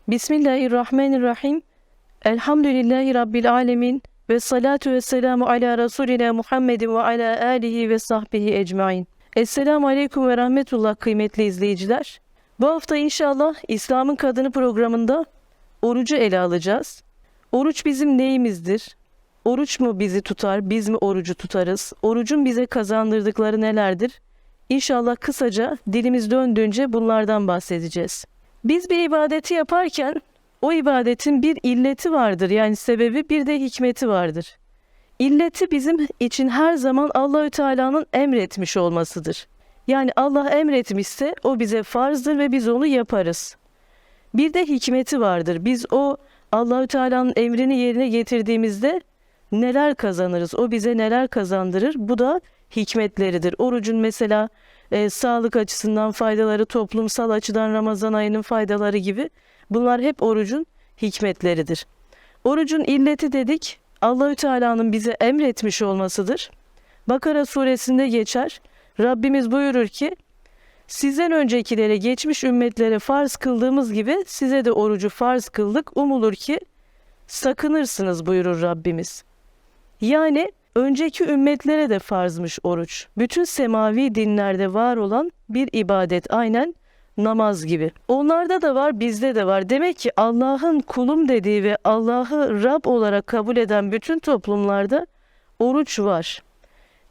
Bismillahirrahmanirrahim. Elhamdülillahi Rabbil alemin. Ve salatu ve selamu ala Resulina Muhammedin ve ala alihi ve sahbihi ecmain. Esselamu aleyküm ve rahmetullah kıymetli izleyiciler. Bu hafta inşallah İslam'ın Kadını programında orucu ele alacağız. Oruç bizim neyimizdir? Oruç mu bizi tutar, biz mi orucu tutarız? Orucun bize kazandırdıkları nelerdir? İnşallah kısaca dilimiz döndüğünce bunlardan bahsedeceğiz. Biz bir ibadeti yaparken o ibadetin bir illeti vardır, yani sebebi, bir de hikmeti vardır. İlleti bizim için her zaman Allahü Teala'nın emretmiş olmasıdır. Yani Allah emretmişse o bize farzdır ve biz onu yaparız. Bir de hikmeti vardır. Biz o Allahü Teala'nın emrini yerine getirdiğimizde neler kazanırız? O bize neler kazandırır? Bu da hikmetleridir. Orucun mesela sağlık açısından faydaları, toplumsal açıdan Ramazan ayının faydaları gibi, bunlar hep orucun hikmetleridir. Orucun illeti dedik, Allahü Teala'nın bize emretmiş olmasıdır. Bakara suresinde geçer. Rabbimiz buyurur ki, sizden öncekilere, geçmiş ümmetlere farz kıldığımız gibi size de orucu farz kıldık. Umulur ki sakınırsınız buyurur Rabbimiz. Yani önceki ümmetlere de farzmış oruç. Bütün semavi dinlerde var olan bir ibadet, aynen namaz gibi. Onlarda da var, bizde de var. Demek ki Allah'ın kulum dediği ve Allah'ı Rab olarak kabul eden bütün toplumlarda oruç var.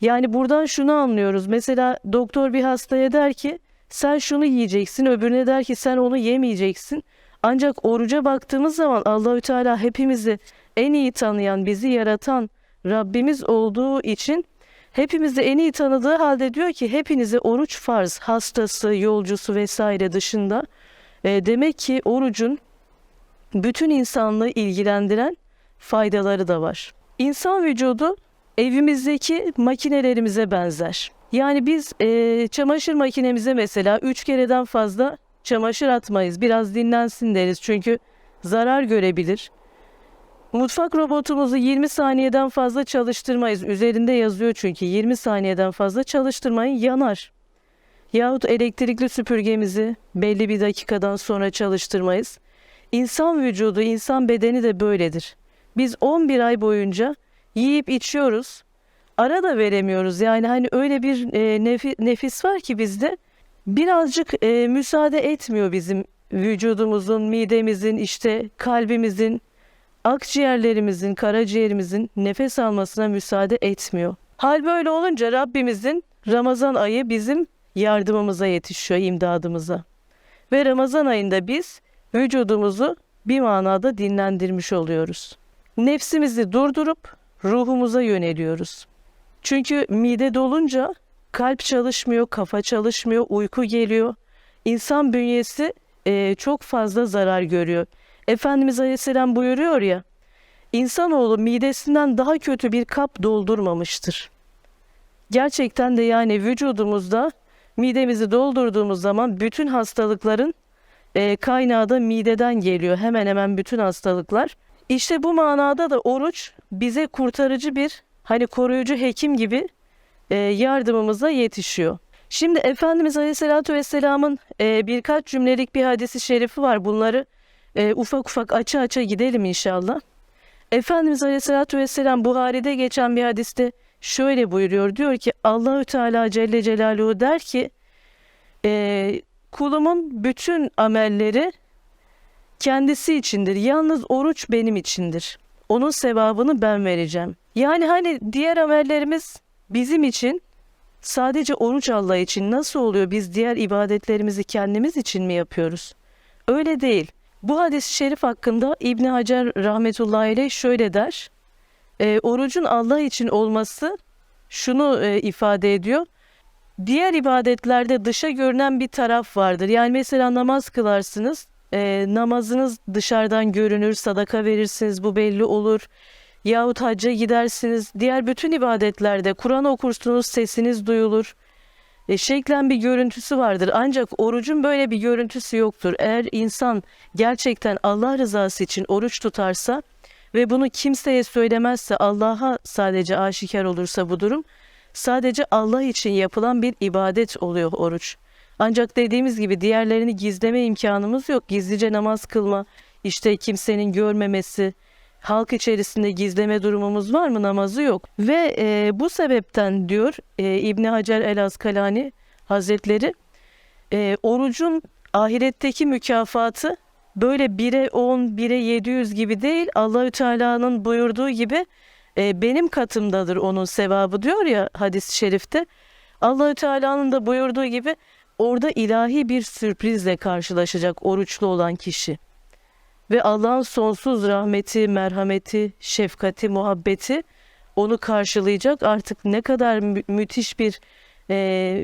Yani buradan şunu anlıyoruz. Mesela doktor bir hastaya der ki sen şunu yiyeceksin, öbürüne der ki sen onu yemeyeceksin. Ancak oruca baktığımız zaman Allahü Teala hepimizi en iyi tanıyan, bizi yaratan Rabbimiz olduğu için hepimizi en iyi tanıdığı halde diyor ki hepinize oruç farz, hastası, yolcusu vesaire dışında. Demek ki orucun bütün insanlığı ilgilendiren faydaları da var. İnsan vücudu evimizdeki makinelerimize benzer. Yani biz çamaşır makinemize mesela 3 kereden fazla çamaşır atmayız. Biraz dinlensin deriz çünkü zarar görebilir. Mutfak robotumuzu 20 saniyeden fazla çalıştırmayız. Üzerinde yazıyor çünkü 20 saniyeden fazla çalıştırmayın, yanar. Yahut elektrikli süpürgemizi belli bir dakikadan sonra çalıştırmayız. İnsan vücudu, insan bedeni de böyledir. Biz 11 ay boyunca yiyip içiyoruz. Ara da veremiyoruz. Yani hani öyle bir nefis var ki bizde. Birazcık müsaade etmiyor bizim vücudumuzun, midemizin, işte kalbimizin, akciğerlerimizin, karaciğerimizin nefes almasına müsaade etmiyor. Hal böyle olunca Rabbimizin Ramazan ayı bizim yardımımıza yetişiyor, imdadımıza. Ve Ramazan ayında biz vücudumuzu bir manada dinlendirmiş oluyoruz. Nefsimizi durdurup ruhumuza yöneliyoruz. Çünkü mide dolunca kalp çalışmıyor, kafa çalışmıyor, uyku geliyor. İnsan bünyesi çok fazla zarar görüyor. Efendimiz Aleyhisselam buyuruyor ya, insanoğlu midesinden daha kötü bir kap doldurmamıştır. Gerçekten de yani vücudumuzda midemizi doldurduğumuz zaman bütün hastalıkların kaynağı da mideden geliyor. Hemen hemen bütün hastalıklar. İşte bu manada da oruç bize kurtarıcı bir, hani koruyucu hekim gibi yardımımıza yetişiyor. Şimdi Efendimiz Aleyhisselatü Vesselam'ın birkaç cümlelik bir hadisi şerifi var. Bunları ufak ufak aça gidelim inşallah. Efendimiz Aleyhisselatü Vesselam Buhari'de geçen bir hadiste şöyle buyuruyor. Diyor ki Allahü Teala Celle Celaluhu der ki kulumun bütün amelleri kendisi içindir. Yalnız oruç benim içindir. Onun sevabını ben vereceğim. Yani hani diğer amellerimiz bizim için, sadece oruç Allah için. Nasıl oluyor? Biz diğer ibadetlerimizi kendimiz için mi yapıyoruz? Öyle değil. Bu hadis-i şerif hakkında İbn Hacer rahmetullahi aleyh şöyle der. Orucun Allah için olması şunu ifade ediyor. Diğer ibadetlerde dışa görünen bir taraf vardır. Yani mesela namaz kılarsınız. Namazınız dışarıdan görünür, sadaka verirsiniz, bu belli olur. Yahut hacca gidersiniz. Diğer bütün ibadetlerde Kur'an okursunuz, sesiniz duyulur. Şeklen bir görüntüsü vardır. Ancak orucun böyle bir görüntüsü yoktur. Eğer insan gerçekten Allah rızası için oruç tutarsa ve bunu kimseye söylemezse, Allah'a sadece aşikar olursa bu durum, sadece Allah için yapılan bir ibadet oluyor oruç. Ancak dediğimiz gibi diğerlerini gizleme imkanımız yok. Gizlice namaz kılma, işte kimsenin görmemesi, halk içerisinde gizleme durumumuz var mı? Namazı yok. Ve bu sebepten diyor İbni Hacer el-Askalani Hazretleri, orucun ahiretteki mükafatı böyle 1'e 10, 1'e 700 gibi değil, Allahü Teala'nın buyurduğu gibi benim katımdadır onun sevabı diyor ya hadis-i şerifte. Allahü Teala'nın da buyurduğu gibi orada ilahi bir sürprizle karşılaşacak oruçlu olan kişi. Ve Allah'ın sonsuz rahmeti, merhameti, şefkati, muhabbeti onu karşılayacak. Artık ne kadar müthiş bir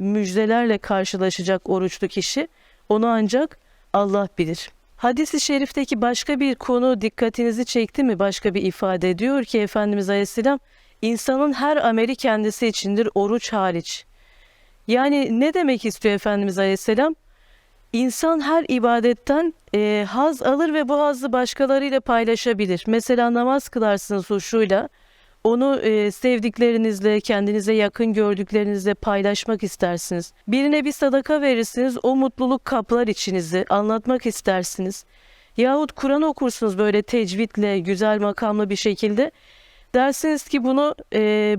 müjdelerle karşılaşacak oruçlu kişi, onu ancak Allah bilir. Hadis-i şerifteki başka bir konu dikkatinizi çekti mi? Başka bir ifade diyor ki Efendimiz Aleyhisselam, insanın her ameli kendisi içindir, oruç hariç. Yani ne demek istiyor Efendimiz Aleyhisselam? İnsan her ibadetten haz alır ve bu hazzı başkalarıyla paylaşabilir. Mesela namaz kılarsınız huşuyla, onu sevdiklerinizle, kendinize yakın gördüklerinizle paylaşmak istersiniz. Birine bir sadaka verirsiniz, o mutluluk kaplar içinizi, anlatmak istersiniz. Yahut Kur'an okursunuz böyle tecvidle, güzel makamlı bir şekilde. Dersiniz ki bunu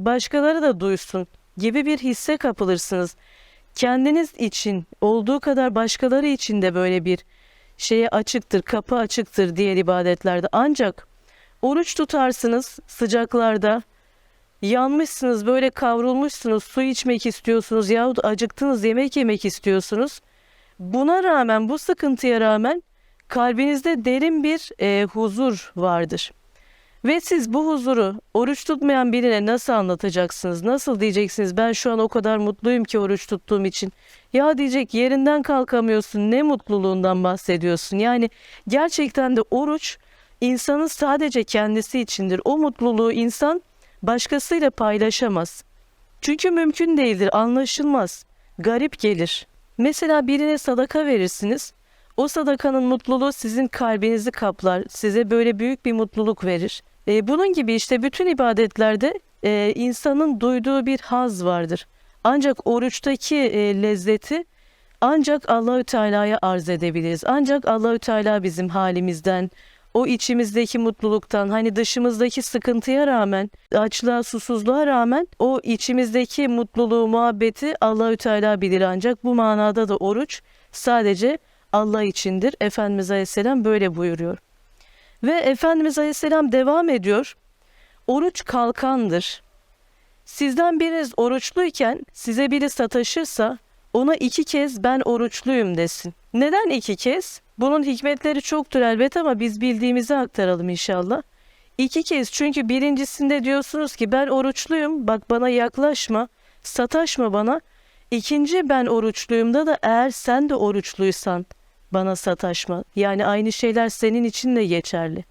başkaları da duysun gibi bir hisse kapılırsınız. Kendiniz için olduğu kadar başkaları için de böyle bir şeye açıktır, kapı açıktır diğer ibadetlerde. Ancak oruç tutarsınız sıcaklarda, yanmışsınız, böyle kavrulmuşsunuz, su içmek istiyorsunuz yahut acıktınız, yemek yemek istiyorsunuz. Buna rağmen, bu sıkıntıya rağmen kalbinizde derin bir huzur vardır. Ve siz bu huzuru oruç tutmayan birine nasıl anlatacaksınız? Nasıl diyeceksiniz? Ben şu an o kadar mutluyum ki oruç tuttuğum için. Ya diyecek, yerinden kalkamıyorsun, ne mutluluğundan bahsediyorsun? Yani gerçekten de oruç insanın sadece kendisi içindir. O mutluluğu insan başkasıyla paylaşamaz. Çünkü mümkün değildir, anlaşılmaz, garip gelir. Mesela birine sadaka verirsiniz. O sadakanın mutluluğu sizin kalbinizi kaplar, size böyle büyük bir mutluluk verir. Bunun gibi işte bütün ibadetlerde insanın duyduğu bir haz vardır. Ancak oruçtaki lezzeti ancak Allahü Teala'ya arz edebiliriz. Ancak Allahü Teala bizim halimizden, o içimizdeki mutluluktan, hani dışımızdaki sıkıntıya rağmen, açlığa, susuzluğa rağmen o içimizdeki mutluluğu, muhabbeti Allahü Teala bilir. Ancak bu manada da oruç sadece Allah içindir. Efendimiz Aleyhisselam böyle buyuruyor. Ve Efendimiz Aleyhisselam devam ediyor. Oruç kalkandır. Sizden biriniz oruçluyken size biri sataşırsa ona 2 kez ben oruçluyum desin. Neden 2 kez? Bunun hikmetleri çoktur elbet ama biz bildiğimizi aktaralım inşallah. 2 kez, çünkü birincisinde diyorsunuz ki ben oruçluyum, bak bana yaklaşma, sataşma bana. İkinci ben oruçluyumda da eğer sen de oruçluysan bana sataşma. Yani aynı şeyler senin için de geçerli.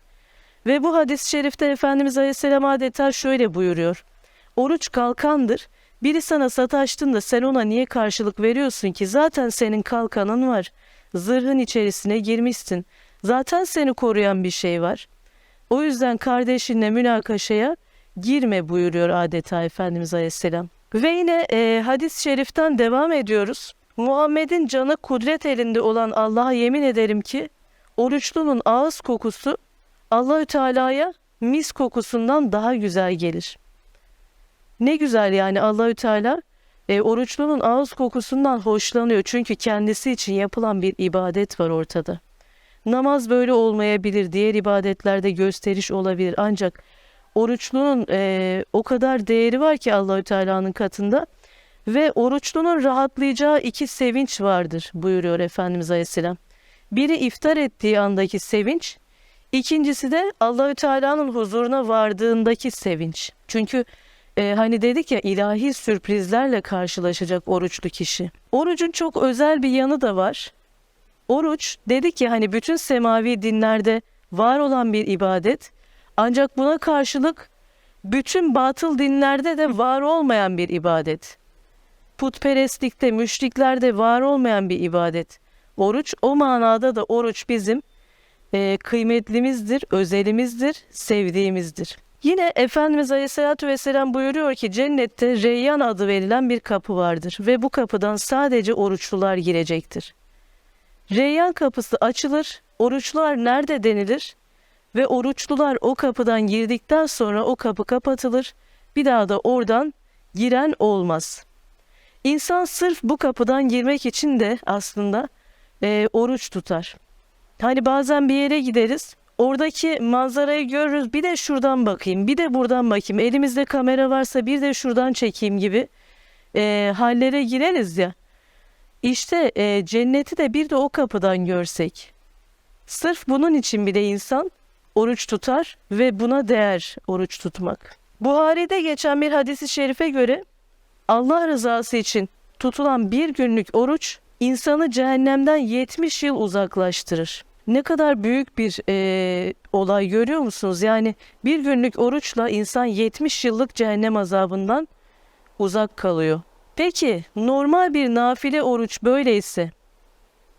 Ve bu hadis-i şerifte Efendimiz Aleyhisselam adeta şöyle buyuruyor. Oruç kalkandır. Biri sana sataştığında sen ona niye karşılık veriyorsun ki? Zaten senin kalkanın var. Zırhın içerisine girmişsin. Zaten seni koruyan bir şey var. O yüzden kardeşinle münakaşaya girme buyuruyor adeta Efendimiz Aleyhisselam. Ve yine hadis-i şeriften devam ediyoruz. Muhammed'in canı kudret elinde olan Allah'a yemin ederim ki oruçlunun ağız kokusu Allahü Teala'ya mis kokusundan daha güzel gelir. Ne güzel yani, Allahü Teala oruçlunun ağız kokusundan hoşlanıyor. Çünkü kendisi için yapılan bir ibadet var ortada. Namaz böyle olmayabilir, diğer ibadetlerde gösteriş olabilir. Ancak oruçlunun o kadar değeri var ki Allahü Teala'nın katında. Ve oruçlunun rahatlayacağı 2 sevinç vardır buyuruyor Efendimiz Aleyhisselam. Biri iftar ettiği andaki sevinç, ikincisi de Allahü Teala'nın huzuruna vardığındaki sevinç. Çünkü hani dedik ya, ilahi sürprizlerle karşılaşacak oruçlu kişi. Orucun çok özel bir yanı da var. Oruç dedik ya, hani bütün semavi dinlerde var olan bir ibadet. Ancak buna karşılık bütün batıl dinlerde de var olmayan bir ibadet. Putperestlikte, müşriklerde var olmayan bir ibadet. Oruç, o manada da oruç bizim kıymetlimizdir, özelimizdir, sevdiğimizdir. Yine Efendimiz Aleyhisselatü Vesselam buyuruyor ki cennette Reyyan adı verilen bir kapı vardır ve bu kapıdan sadece oruçlular girecektir. Reyyan kapısı açılır, oruçlular nerede denilir ve oruçlular o kapıdan girdikten sonra o kapı kapatılır, bir daha da oradan giren olmaz. İnsan sırf bu kapıdan girmek için de aslında oruç tutar. Hani bazen bir yere gideriz, oradaki manzarayı görürüz, bir de şuradan bakayım, bir de buradan bakayım, elimizde kamera varsa bir de şuradan çekeyim gibi hallere gireriz ya. İşte cenneti de bir de o kapıdan görsek. Sırf bunun için bile insan oruç tutar ve buna değer oruç tutmak. Buhari'de geçen bir hadis-i şerife göre Allah rızası için tutulan bir günlük oruç insanı cehennemden 70 yıl uzaklaştırır. Ne kadar büyük bir olay görüyor musunuz? Yani bir günlük oruçla insan 70 yıllık cehennem azabından uzak kalıyor. Peki normal bir nafile oruç böyleyse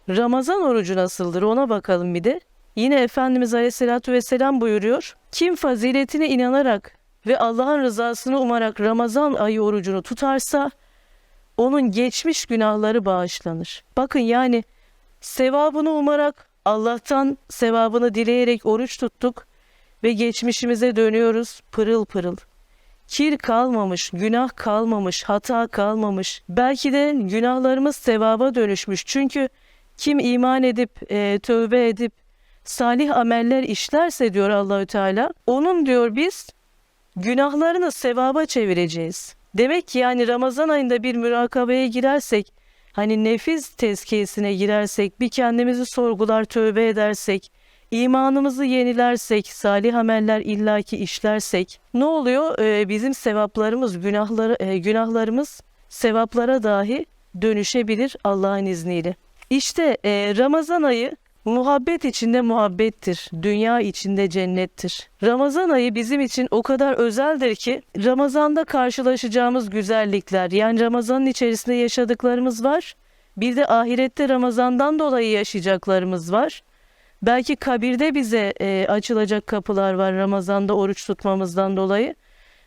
Ramazan orucu nasıldır ona bakalım bir de. Yine Efendimiz Aleyhisselatü Vesselam buyuruyor. Kim faziletine inanarak ve Allah'ın rızasını umarak Ramazan ayı orucunu tutarsa onun geçmiş günahları bağışlanır. Bakın yani sevabını umarak Allah'tan sevabını dileyerek oruç tuttuk ve geçmişimize dönüyoruz pırıl pırıl. Kir kalmamış, günah kalmamış, hata kalmamış. Belki de günahlarımız sevaba dönüşmüş. Çünkü kim iman edip, tövbe edip, salih ameller işlerse diyor Allahü Teala, onun diyor biz günahlarını sevaba çevireceğiz. Demek ki yani Ramazan ayında bir mürakabeye girersek, hani nefis tezkiyesine girersek, bir kendimizi sorgular, tövbe edersek, imanımızı yenilersek, salih ameller illaki işlersek ne oluyor? Bizim sevaplarımız, günahlarımız sevaplara dahi dönüşebilir Allah'ın izniyle. İşte Ramazan ayı muhabbet içinde muhabbettir, dünya içinde cennettir. Ramazan ayı bizim için o kadar özeldir ki Ramazan'da karşılaşacağımız güzellikler, yani Ramazan'ın içerisinde yaşadıklarımız var. Bir de ahirette Ramazan'dan dolayı yaşayacaklarımız var. Belki kabirde bize açılacak kapılar var Ramazan'da oruç tutmamızdan dolayı.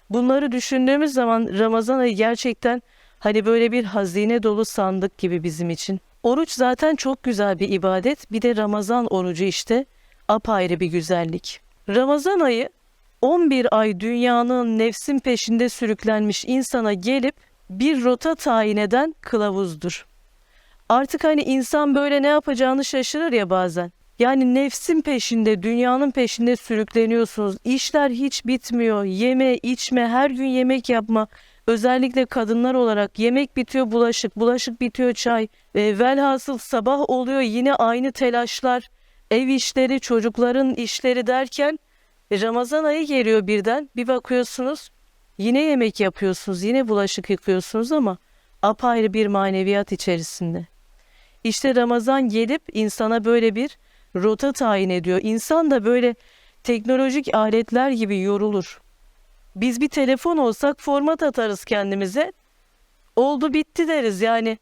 Bunları düşündüğümüz zaman Ramazan ayı gerçekten hani böyle bir hazine dolu sandık gibi bizim için. Oruç zaten çok güzel bir ibadet. Bir de Ramazan orucu işte apayrı bir güzellik. Ramazan ayı 11 ay dünyanın nefsin peşinde sürüklenmiş insana gelip bir rota tayin eden kılavuzdur. Artık hani insan böyle ne yapacağını şaşırır ya bazen. Yani nefsin peşinde, dünyanın peşinde sürükleniyorsunuz. İşler hiç bitmiyor. Yeme, içme, her gün yemek yapma. Özellikle kadınlar olarak yemek bitiyor bulaşık, bulaşık bitiyor çay. Velhasıl sabah oluyor yine aynı telaşlar. Ev işleri, çocukların işleri derken Ramazan ayı geliyor birden. Bir bakıyorsunuz yine yemek yapıyorsunuz, yine bulaşık yıkıyorsunuz ama apayrı bir maneviyat içerisinde. İşte Ramazan gelip insana böyle bir rota tayin ediyor. İnsan da böyle teknolojik aletler gibi yorulur. Biz bir telefon olsak format atarız kendimize. Oldu bitti deriz yani.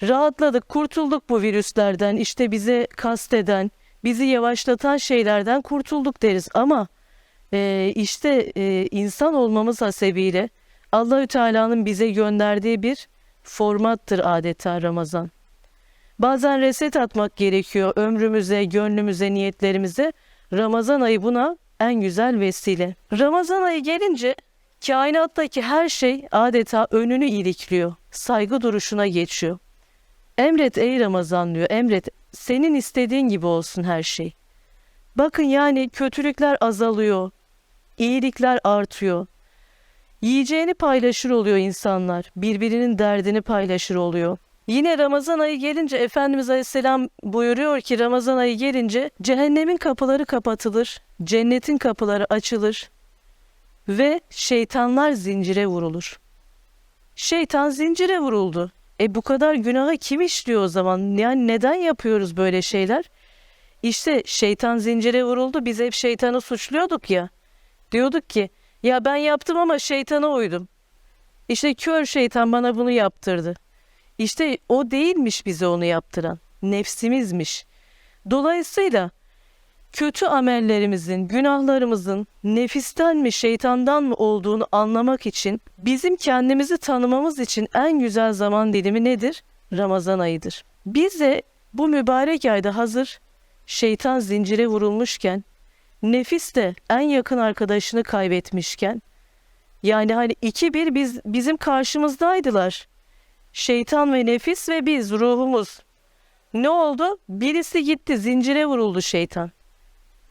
Rahatladık, kurtulduk bu virüslerden. İşte bize kasteden, bizi yavaşlatan şeylerden kurtulduk deriz. Ama insan olmamız hasebiyle Allahü Teala'nın bize gönderdiği bir formattır adeta Ramazan. Bazen reset atmak gerekiyor ömrümüze, gönlümüze, niyetlerimize. Ramazan ayı buna en güzel vesile. Ramazan ayı gelince kainattaki her şey adeta önünü ilikliyor. Saygı duruşuna geçiyor. Emret ey Ramazan diyor. Emret, senin istediğin gibi olsun her şey. Bakın yani kötülükler azalıyor. İyilikler artıyor. Yiyeceğini paylaşır oluyor insanlar. Birbirinin derdini paylaşır oluyor. Yine Ramazan ayı gelince Efendimiz Aleyhisselam buyuruyor ki Ramazan ayı gelince cehennemin kapıları kapatılır, cennetin kapıları açılır ve şeytanlar zincire vurulur. Şeytan zincire vuruldu. Bu kadar günahı kim işliyor o zaman? Yani neden yapıyoruz böyle şeyler? İşte şeytan zincire vuruldu. Biz hep şeytanı suçluyorduk ya. Diyorduk ki ya ben yaptım ama şeytana uydum. İşte kör şeytan bana bunu yaptırdı. İşte o değilmiş bize onu yaptıran. Nefsimizmiş. Dolayısıyla kötü amellerimizin, günahlarımızın nefisten mi, şeytandan mı olduğunu anlamak için, bizim kendimizi tanımamız için en güzel zaman dilimi nedir? Ramazan ayıdır. Biz de bu mübarek ayda hazır şeytan zincire vurulmuşken, nefis de en yakın arkadaşını kaybetmişken, yani hani bizim karşımızdaydılar. Şeytan ve nefis ve biz, ruhumuz. Ne oldu? Birisi gitti, zincire vuruldu şeytan.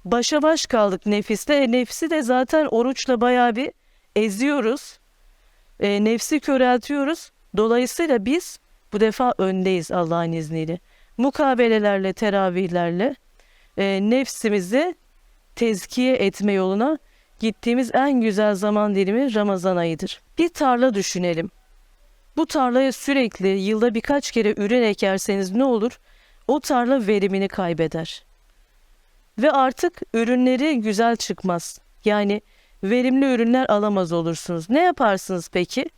Başa baş kaldık nefisle. Nefsi de zaten oruçla bayağı bir eziyoruz. Nefsi köreltiyoruz. Dolayısıyla biz bu defa öndeyiz Allah'ın izniyle. Mukabelelerle, teravihlerle nefsimizi tezkiye etme yoluna gittiğimiz en güzel zaman dilimi Ramazan ayıdır. Bir tarla düşünelim. Bu tarlaya sürekli yılda birkaç kere ürün ekerseniz ne olur? O tarla verimini kaybeder. Ve artık ürünleri güzel çıkmaz. Yani verimli ürünler alamaz olursunuz. Ne yaparsınız peki?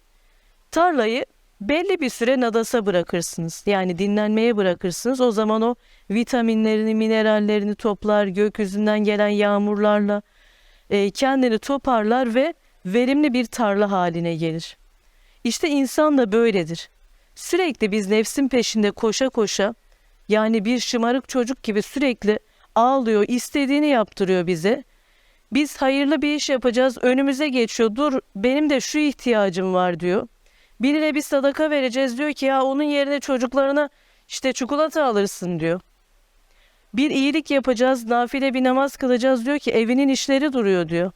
Tarlayı belli bir süre nadasa bırakırsınız. Yani dinlenmeye bırakırsınız. O zaman o vitaminlerini, minerallerini toplar, gökyüzünden gelen yağmurlarla kendini toparlar ve verimli bir tarla haline gelir. İşte insan da böyledir. Sürekli biz nefsin peşinde koşa koşa, yani bir şımarık çocuk gibi sürekli ağlıyor, istediğini yaptırıyor bize. Biz hayırlı bir iş yapacağız, önümüze geçiyor. Dur, benim de şu ihtiyacım var diyor. Birine bir sadaka vereceğiz, diyor ki ya onun yerine çocuklarına işte çikolata alırsın diyor. Bir iyilik yapacağız, nafile bir namaz kılacağız, diyor ki evinin işleri duruyor diyor.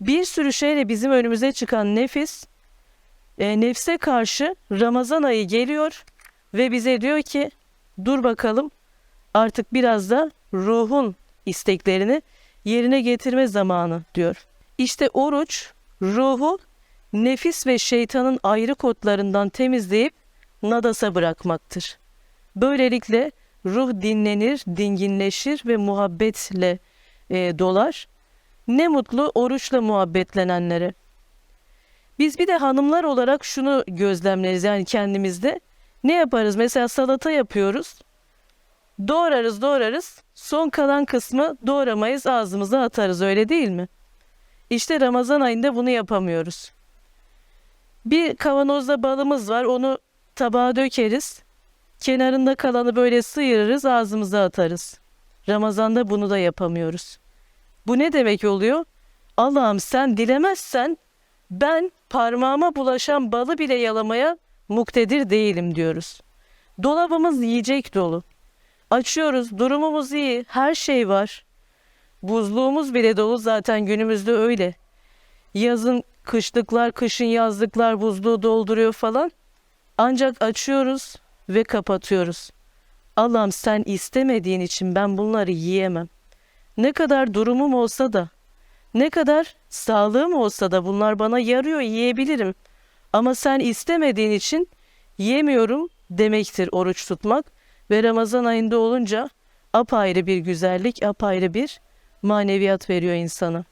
Bir sürü şeyle bizim önümüze çıkan nefis, nefse karşı Ramazan ayı geliyor ve bize diyor ki dur bakalım, artık biraz da ruhun isteklerini yerine getirme zamanı diyor. İşte oruç ruhu nefis ve şeytanın ayrı kodlarından temizleyip nadasa bırakmaktır. Böylelikle ruh dinlenir, dinginleşir ve muhabbetle dolar. Ne mutlu oruçla muhabbetlenenlere. Biz bir de hanımlar olarak şunu gözlemleriz, yani kendimizde. Ne yaparız? Mesela salata yapıyoruz. Doğrarız. Son kalan kısmı doğramayız, ağzımıza atarız, öyle değil mi? İşte Ramazan ayında bunu yapamıyoruz. Bir kavanozda balımız var, onu tabağa dökeriz. Kenarında kalanı böyle sıyırırız, ağzımıza atarız. Ramazanda bunu da yapamıyoruz. Bu ne demek oluyor? Allah'ım sen dilemezsen ben parmağıma bulaşan balı bile yalamaya muktedir değilim diyoruz. Dolabımız yiyecek dolu. Açıyoruz, durumumuz iyi, her şey var. Buzluğumuz bile dolu, zaten günümüzde öyle. Yazın kışlıklar, kışın yazlıklar buzluğu dolduruyor falan. Ancak açıyoruz ve kapatıyoruz. Allah'ım sen istemediğin için ben bunları yiyemem. Ne kadar durumum olsa da, ne kadar sağlığım olsa da bunlar bana yarıyor, yiyebilirim. Ama sen istemediğin için yemiyorum demektir oruç tutmak. Ve Ramazan ayında olunca apayrı bir güzellik, apayrı bir maneviyat veriyor insana.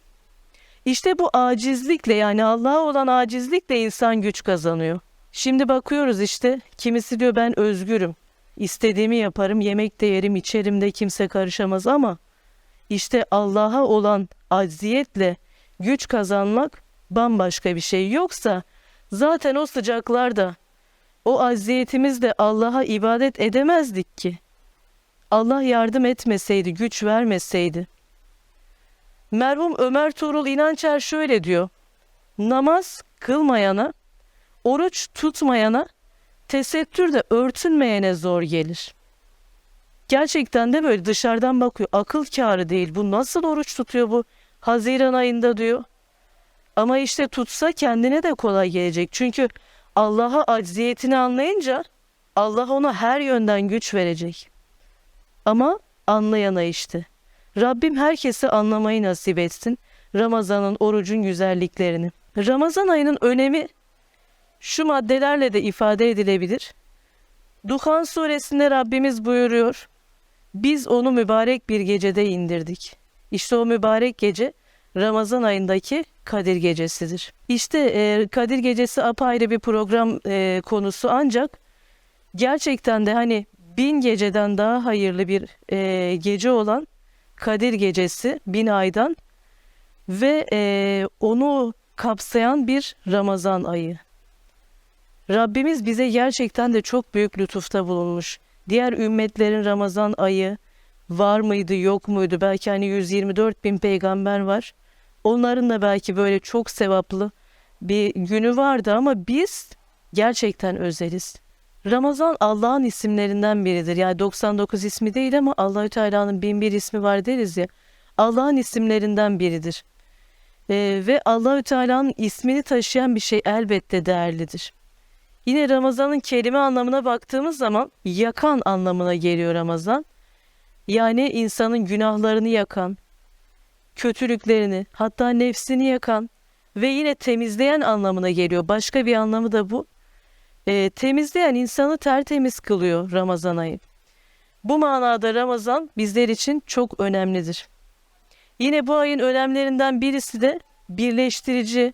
İşte bu acizlikle, yani Allah'a olan acizlikle insan güç kazanıyor. Şimdi bakıyoruz işte, kimisi diyor ben özgürüm. İstediğimi yaparım, yemek de yerim, içerim de kimse karışamaz, ama işte Allah'a olan acziyetle güç kazanmak bambaşka bir şey. Yoksa zaten o sıcaklarda, o acziyetimizle Allah'a ibadet edemezdik ki. Allah yardım etmeseydi, güç vermeseydi. Merhum Ömer Tuğrul İnançer şöyle diyor. Namaz kılmayana, oruç tutmayana, tesettür de örtünmeyene zor gelir. Gerçekten de böyle dışarıdan bakıyor. Akıl kârı değil. Bu nasıl oruç tutuyor bu Haziran ayında diyor. Ama işte tutsa kendine de kolay gelecek. Çünkü Allah'a acziyetini anlayınca Allah ona her yönden güç verecek. Ama anlayana işte. Rabbim herkese anlamayı nasip etsin. Ramazan'ın, orucun güzelliklerini. Ramazan ayının önemi şu maddelerle de ifade edilebilir. Duhan suresinde Rabbimiz buyuruyor. Biz onu mübarek bir gecede indirdik. İşte o mübarek gece Ramazan ayındaki Kadir Gecesi'dir. İşte Kadir Gecesi apayrı bir program konusu, ancak gerçekten de hani 1000 geceden daha hayırlı bir gece olan Kadir Gecesi 1000 aydan ve onu kapsayan bir Ramazan ayı. Rabbimiz bize gerçekten de çok büyük lütufta bulunmuş. Diğer ümmetlerin Ramazan ayı var mıydı yok muydu? Belki hani 124 bin peygamber var. Onların da belki böyle çok sevaplı bir günü vardı ama biz gerçekten özeliz. Ramazan Allah'ın isimlerinden biridir. Yani 99 ismi değil ama Allahü Teala'nın 1001 ismi var deriz ya. Allah'ın isimlerinden biridir. Ve Allahü Teala'nın ismini taşıyan bir şey elbette değerlidir. Yine Ramazan'ın kelime anlamına baktığımız zaman yakan anlamına geliyor Ramazan. Yani insanın günahlarını yakan, kötülüklerini, hatta nefsini yakan ve yine temizleyen anlamına geliyor. Başka bir anlamı da bu. Temizleyen, insanı tertemiz kılıyor Ramazan ayı. Bu manada Ramazan bizler için çok önemlidir. Yine bu ayın önemlerinden birisi de birleştirici,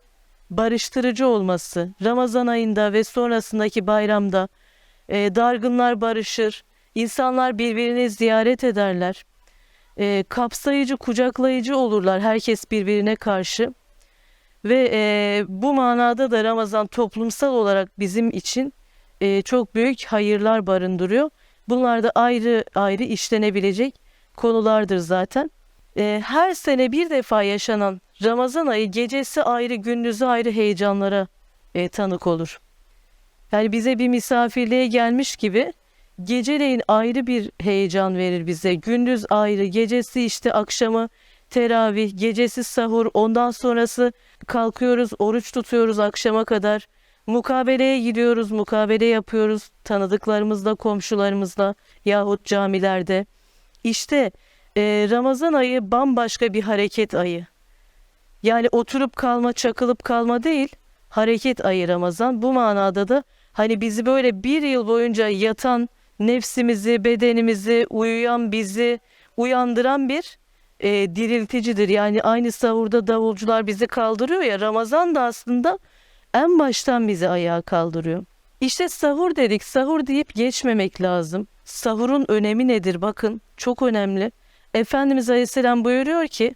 barıştırıcı olması. Ramazan ayında ve sonrasındaki bayramda dargınlar barışır, insanlar birbirini ziyaret ederler. Kapsayıcı, kucaklayıcı olurlar herkes birbirine karşı. Ve bu manada da Ramazan toplumsal olarak bizim için çok büyük hayırlar barındırıyor. Bunlar da ayrı ayrı işlenebilecek konulardır zaten. Her sene bir defa yaşanan Ramazan ayı gecesi ayrı, gündüzü ayrı heyecanlara tanık olur. Yani bize bir misafirliğe gelmiş gibi geceleyin ayrı bir heyecan verir bize. Gündüz ayrı, gecesi işte akşamı teravih, gecesi sahur, ondan sonrası kalkıyoruz, oruç tutuyoruz akşama kadar. Mukabeleye gidiyoruz, mukabele yapıyoruz tanıdıklarımızla, komşularımızla yahut camilerde. İşte Ramazan ayı bambaşka bir hareket ayı. Yani oturup kalma, çakılıp kalma değil, hareket ayı Ramazan. Bu manada da hani bizi böyle bir yıl boyunca yatan nefsimizi, bedenimizi, uyuyan bizi uyandıran bir dirilticidir. Yani aynı sahurda davulcular bizi kaldırıyor ya, Ramazan da aslında en baştan bizi ayağa kaldırıyor. İşte sahur dedik, sahur deyip geçmemek lazım. Sahurun önemi nedir? Bakın çok önemli. Efendimiz Aleyhisselam buyuruyor ki,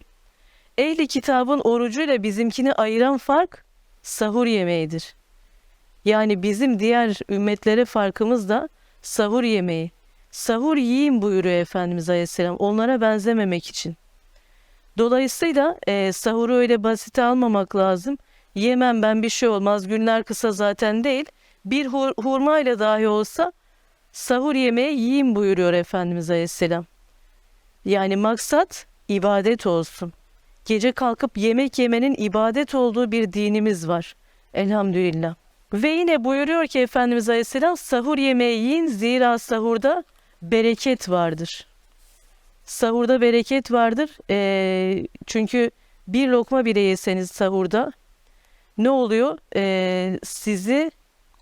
ehli kitabın orucuyla bizimkini ayıran fark sahur yemeğidir. Yani bizim diğer ümmetlere farkımız da sahur yemeği. Sahur yiyin buyuruyor Efendimiz Aleyhisselam, onlara benzememek için. Dolayısıyla sahuru öyle basite almamak lazım. Yemem ben, bir şey olmaz, günler kısa zaten değil. Bir hurmayla dahi olsa sahur yemeği yiyin buyuruyor Efendimiz Aleyhisselam. Yani maksat ibadet olsun. Gece kalkıp yemek yemenin ibadet olduğu bir dinimiz var. Elhamdülillah. Ve yine buyuruyor ki Efendimiz Aleyhisselam, sahur yemeği yiyin zira sahurda bereket vardır. Sahurda bereket vardır. Çünkü bir lokma bile yeseniz sahurda ne oluyor? Sizi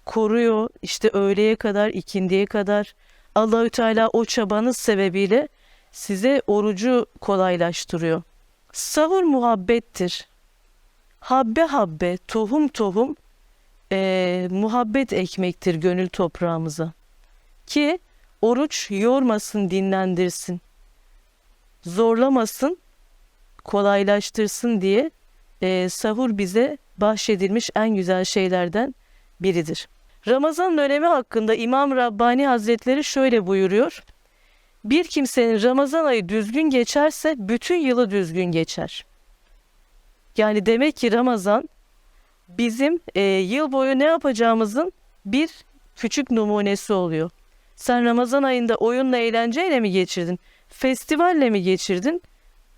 koruyor. İşte öğleye kadar, ikindiye kadar Allahü Teala o çabanız sebebiyle size orucu kolaylaştırıyor. Sahur muhabbettir. Habbe habbe, tohum tohum muhabbet ekmektir gönül toprağımıza. Ki oruç yormasın, dinlendirsin. Zorlamasın, kolaylaştırsın diye sahur bize bahşedilmiş en güzel şeylerden biridir. Ramazan dönemi hakkında İmam Rabbani Hazretleri şöyle buyuruyor. Bir kimsenin Ramazan ayı düzgün geçerse bütün yılı düzgün geçer. Yani demek ki Ramazan bizim yıl boyu ne yapacağımızın bir küçük numunesi oluyor. Sen Ramazan ayında oyunla, eğlenceyle mi geçirdin? Festivalle mi geçirdin?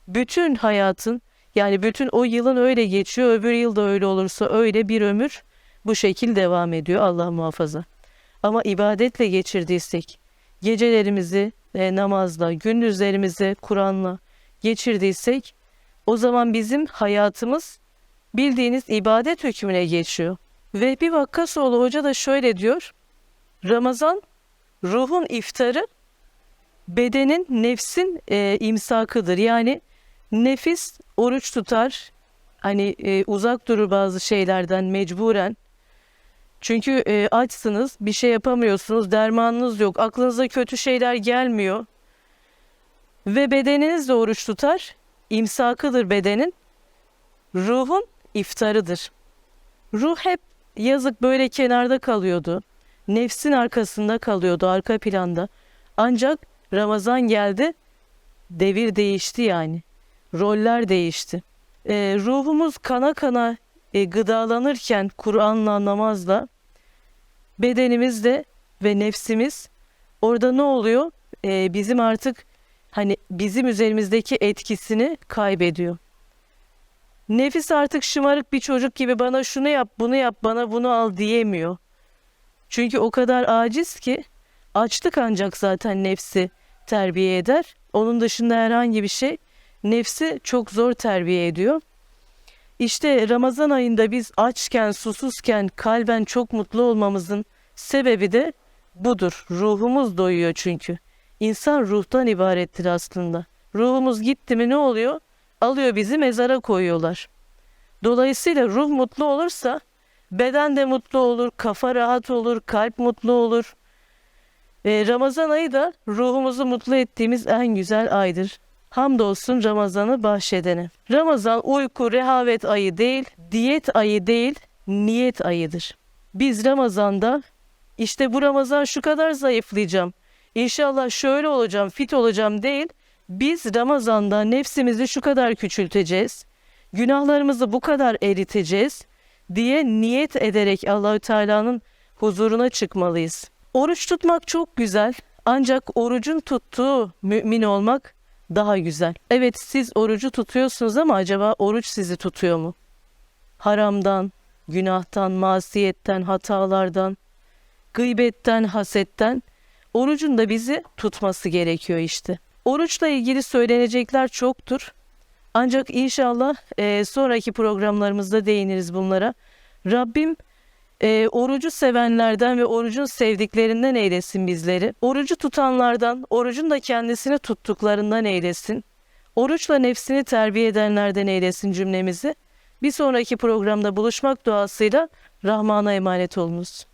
Bütün hayatın, yani bütün o yılın öyle geçiyor. Öbür yıl da öyle olursa öyle bir ömür bu şekil devam ediyor, Allah muhafaza. Ama ibadetle geçirdiysek, gecelerimizi namazla, gündüzlerimizi Kur'an'la geçirdiysek, o zaman bizim hayatımız bildiğiniz ibadet hükmüne geçiyor. Vehbi Vakkasoğlu Hoca da şöyle diyor. Ramazan ruhun iftarı, bedenin, nefsin imsakıdır. Yani nefis oruç tutar, hani uzak durur bazı şeylerden mecburen. Çünkü açsınız, bir şey yapamıyorsunuz, dermanınız yok, aklınıza kötü şeyler gelmiyor. Ve bedeniniz de oruç tutar. İmsakıdır bedenin. Ruhun iftarıdır. Ruh hep yazık böyle kenarda kalıyordu. Nefsin arkasında kalıyordu, arka planda. Ancak Ramazan geldi, devir değişti yani. Roller değişti. Ruhumuz kana kana gıdalanırken Kur'an'la, namazla, bedenimiz de ve nefsimiz orada ne oluyor? Bizim artık hani bizim üzerimizdeki etkisini kaybediyor. Nefis artık şımarık bir çocuk gibi bana şunu yap, bunu yap, bana bunu al diyemiyor. Çünkü o kadar aciz ki açlık ancak zaten nefsi terbiye eder. Onun dışında herhangi bir şey nefsi çok zor terbiye ediyor. İşte Ramazan ayında biz açken, susuzken kalben çok mutlu olmamızın sebebi de budur. Ruhumuz doyuyor çünkü. İnsan ruhtan ibarettir aslında. Ruhumuz gitti mi ne oluyor? Alıyor bizi mezara koyuyorlar. Dolayısıyla ruh mutlu olursa beden de mutlu olur, kafa rahat olur, kalp mutlu olur. Ramazan ayı da ruhumuzu mutlu ettiğimiz en güzel aydır. Hamdolsun Ramazan'ı bahşedene. Ramazan uyku, rehavet ayı değil, diyet ayı değil, niyet ayıdır. Biz Ramazan'da işte bu Ramazan şu kadar zayıflayacağım, İnşallah şöyle olacağım, fit olacağım değil. Biz Ramazan'da nefsimizi şu kadar küçülteceğiz, günahlarımızı bu kadar eriteceğiz diye niyet ederek Allahü Teala'nın huzuruna çıkmalıyız. Oruç tutmak çok güzel ancak orucun tuttuğu mümin olmak daha güzel. Evet siz orucu tutuyorsunuz ama acaba oruç sizi tutuyor mu? Haramdan, günahtan, masiyetten, hatalardan, gıybetten, hasetten orucun da bizi tutması gerekiyor işte. Oruçla ilgili söylenecekler çoktur. Ancak inşallah sonraki programlarımızda değiniriz bunlara. Rabbim orucu sevenlerden ve orucun sevdiklerinden eylesin bizleri. Orucu tutanlardan, orucun da kendisini tuttuklarından eylesin. Oruçla nefsini terbiye edenlerden eylesin cümlemizi. Bir sonraki programda buluşmak duasıyla Rahman'a emanet olunuz.